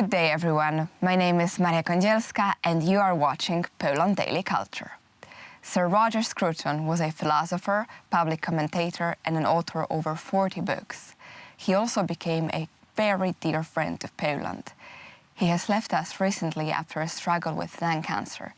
Good day, everyone. My name is Maria Kądzielska, and you are watching Poland Daily Culture. Sir Roger Scruton was a philosopher, public commentator, and an author of over 40 books. He also became a very dear friend of Poland. He has left us recently after a struggle with lung cancer.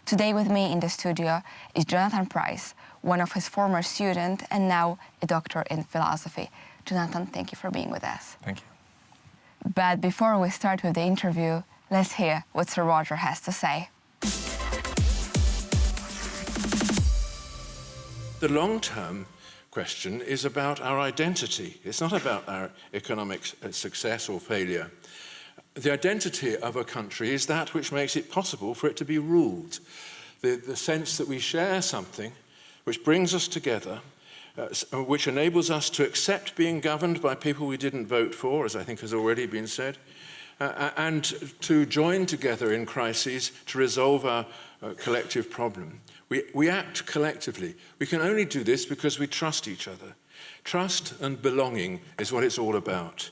Today with me in the studio is Jonathan Price, one of his former students and now a doctor in philosophy. Jonathan, thank you for being with us. Thank you. But before we start with the interview, let's hear what Sir Roger has to say. The long-term question is about our identity. It's not about our economic success or failure. The identity of a country is that which makes it possible for it to be ruled. The sense that we share something which brings us together, which enables us to accept being governed by people we didn't vote for, as I think has already been said, and to join together in crises to resolve our collective problem. We act collectively. We can only do this because we trust each other. Trust and belonging is what it's all about.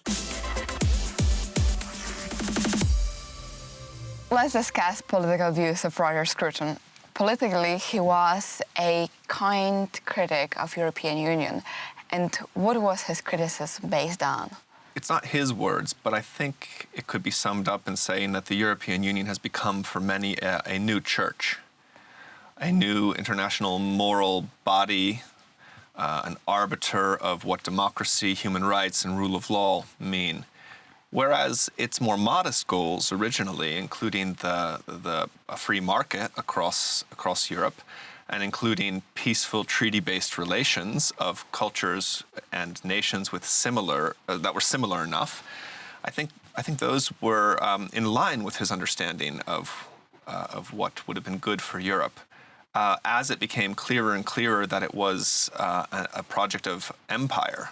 Let's discuss political views of Roger Scruton. Politically, he was a kind critic of European Union. And what was his criticism based on? It's not his words, but I think it could be summed up in saying that the European Union has become, for many, a new church, a new international moral body, an arbiter of what democracy, human rights, and rule of law mean. Whereas its more modest goals originally, including a free market across Europe, and including peaceful treaty-based relations of cultures and nations with that were similar enough, I think those were in line with his understanding of what would have been good for Europe. As it became clearer and clearer that it was a project of empire,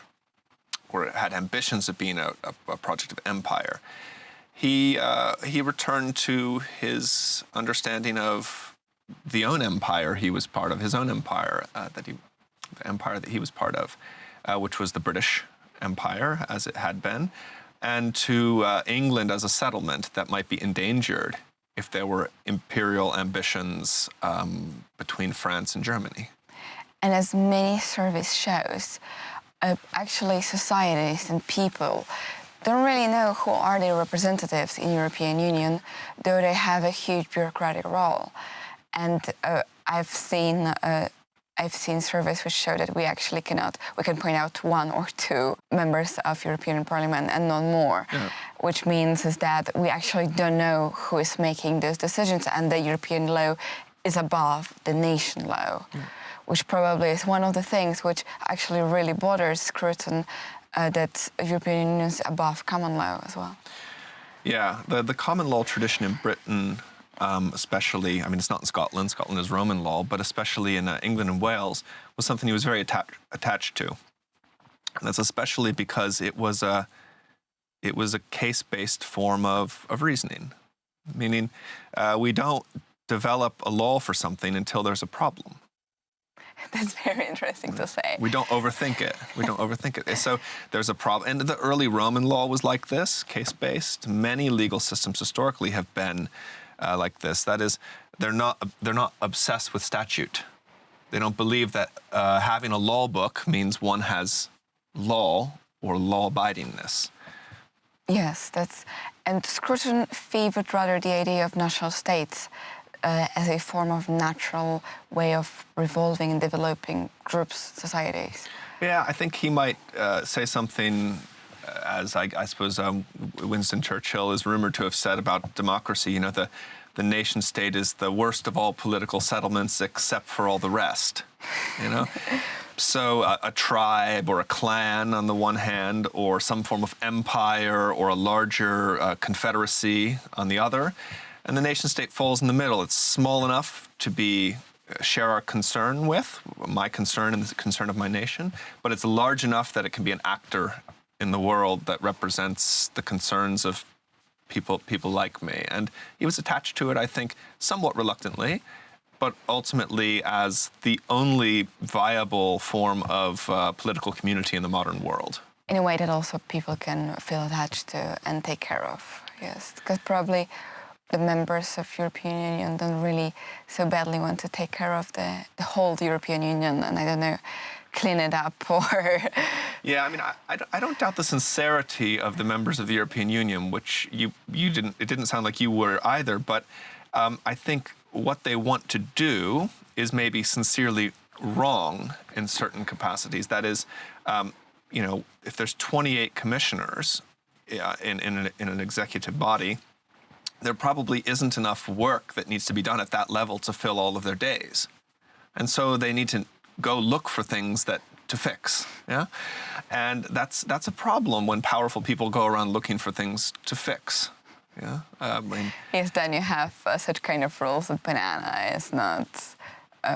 or it had ambitions of being a project of empire, he returned to his understanding of the own empire he was part of, his own empire, the empire that he was part of, which was the British Empire, as it had been, and to England as a settlement that might be endangered if there were imperial ambitions between France and Germany. And as many surveys shows, actually societies and people don't really know who are their representatives in European Union, though they have a huge bureaucratic role. And I've seen surveys which show that we can point out one or two members of European Parliament and not more, which means is that we actually don't know who is making those decisions, and the European law is above the nation law. Which probably is one of the things which actually really bothers Scruton, that European Union is above common law as well. Yeah, the common law tradition in Britain, especially, I mean, it's not in Scotland, Scotland is Roman law, but especially in England and Wales, was something he was very attached to. And that's especially because it was a case-based form of reasoning, meaning we don't develop a law for something until there's a problem. That's very interesting to say. We don't overthink it. We don't overthink it. So there's a problem. And the early Roman law was like this, case-based. Many legal systems historically have been like this. That is, they're not obsessed with statute. They don't believe that having a law book means one has law or law-abidingness. Yes, and Scruton favored rather the idea of national states as a form of natural way of revolving and developing groups, societies. Yeah, I think he might say something as I suppose Winston Churchill is rumored to have said about democracy. You know, the nation state is the worst of all political settlements except for all the rest, you know? So a tribe or a clan on the one hand, or some form of empire or a larger confederacy on the other. And the nation-state falls in the middle. It's small enough to share our concern with, my concern and the concern of my nation, but it's large enough that it can be an actor in the world that represents the concerns of people like me. And he was attached to it, I think, somewhat reluctantly, but ultimately as the only viable form of political community in the modern world. In a way that also people can feel attached to and take care of. yes, because probably the members of European Union don't really so badly want to take care of the whole European Union and, I don't know, clean it up or... Yeah, I mean, I don't doubt the sincerity of the members of the European Union, which it didn't sound like you were either, but I think what they want to do is maybe sincerely wrong in certain capacities. That is, you know, if there's 28 commissioners in an executive body, there probably isn't enough work that needs to be done at that level to fill all of their days. And so they need to go look for things to fix, yeah? And that's a problem when powerful people go around looking for things to fix, yeah? Yes, then you have such kind of rules that banana is not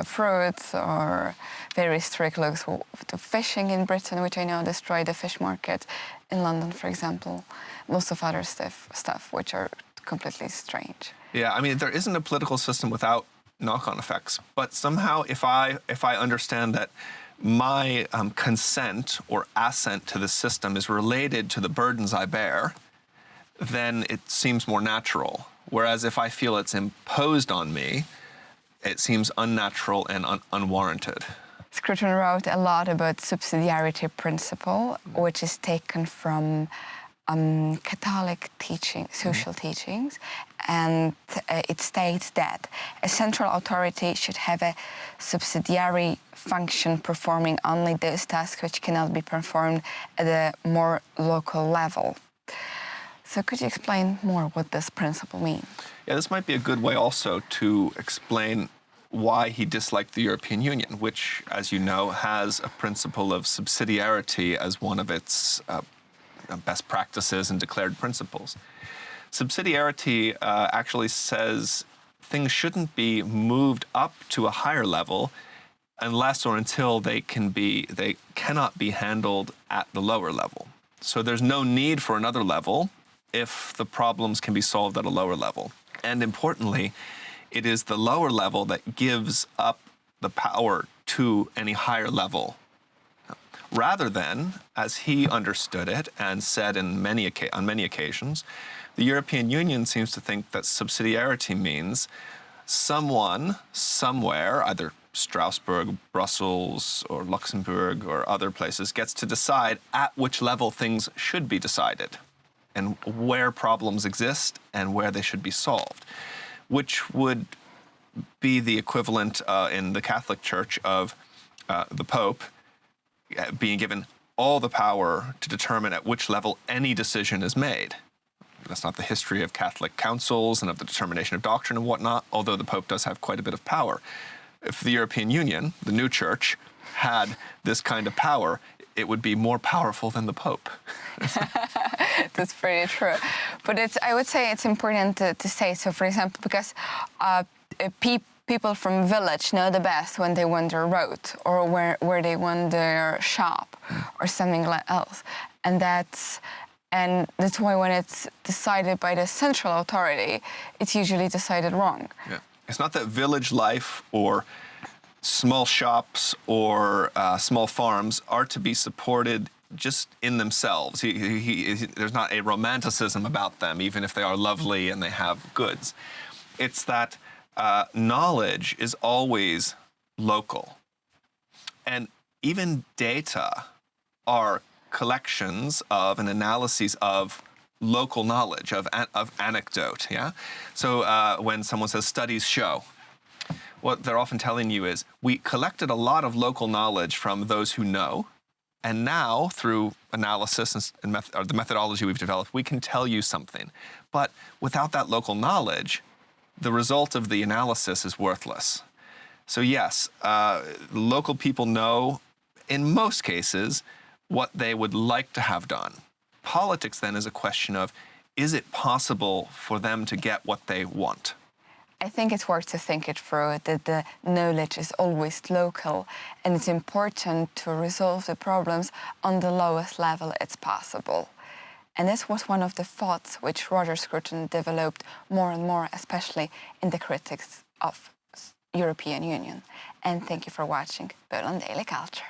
fruit, or very strict laws to fishing in Britain, which I know destroy the fish market in London, for example. Lots of other stuff which are completely strange. Yeah, I mean, there isn't a political system without knock-on effects, but somehow if I understand that my consent or assent to the system is related to the burdens I bear, then it seems more natural. Whereas if I feel it's imposed on me, it seems unnatural and unwarranted. Scruton wrote a lot about subsidiarity principle, which is taken from Catholic social teachings, and it states that a central authority should have a subsidiary function performing only those tasks which cannot be performed at a more local level. So could you explain more what this principle means? Yeah, this might be a good way also to explain why he disliked the European Union, which, as you know, has a principle of subsidiarity as one of its best practices and declared principles. Subsidiarity actually says things shouldn't be moved up to a higher level unless or until they cannot be handled at the lower level. So there's no need for another level if the problems can be solved at a lower level. And importantly, it is the lower level that gives up the power to any higher level, rather than, as he understood it and said on many occasions, the European Union seems to think that subsidiarity means someone, somewhere, either Strasbourg, Brussels, or Luxembourg, or other places, gets to decide at which level things should be decided and where problems exist and where they should be solved, which would be the equivalent in the Catholic Church of the Pope being given all the power to determine at which level any decision is made. That's not the history of Catholic councils and of the determination of doctrine and whatnot, although the Pope does have quite a bit of power. If the European Union, the new church, had this kind of power, it would be more powerful than the Pope. That's pretty true. But I would say it's important to say, so for example, because people from village know the best when they want their road or where they want their shop or something else. And that's why when it's decided by the central authority, it's usually decided wrong. Yeah. It's not that village life or small shops or small farms are to be supported just in themselves. There's not a romanticism about them, even if they are lovely and they have goods. It's that knowledge is always local. And even data are collections of and analyses of local knowledge, of anecdote, yeah? So when someone says studies show, what they're often telling you is, we collected a lot of local knowledge from those who know, and now, through analysis and the methodology we've developed, we can tell you something. But without that local knowledge, the result of the analysis is worthless. So yes, local people know, in most cases, what they would like to have done. Politics, then, is a question of, is it possible for them to get what they want? I think it's worth to think it through, that the knowledge is always local, and it's important to resolve the problems on the lowest level it's possible. And this was one of the thoughts which Roger Scruton developed more and more, especially in the critics of European Union. And thank you for watching Poland Daily Culture.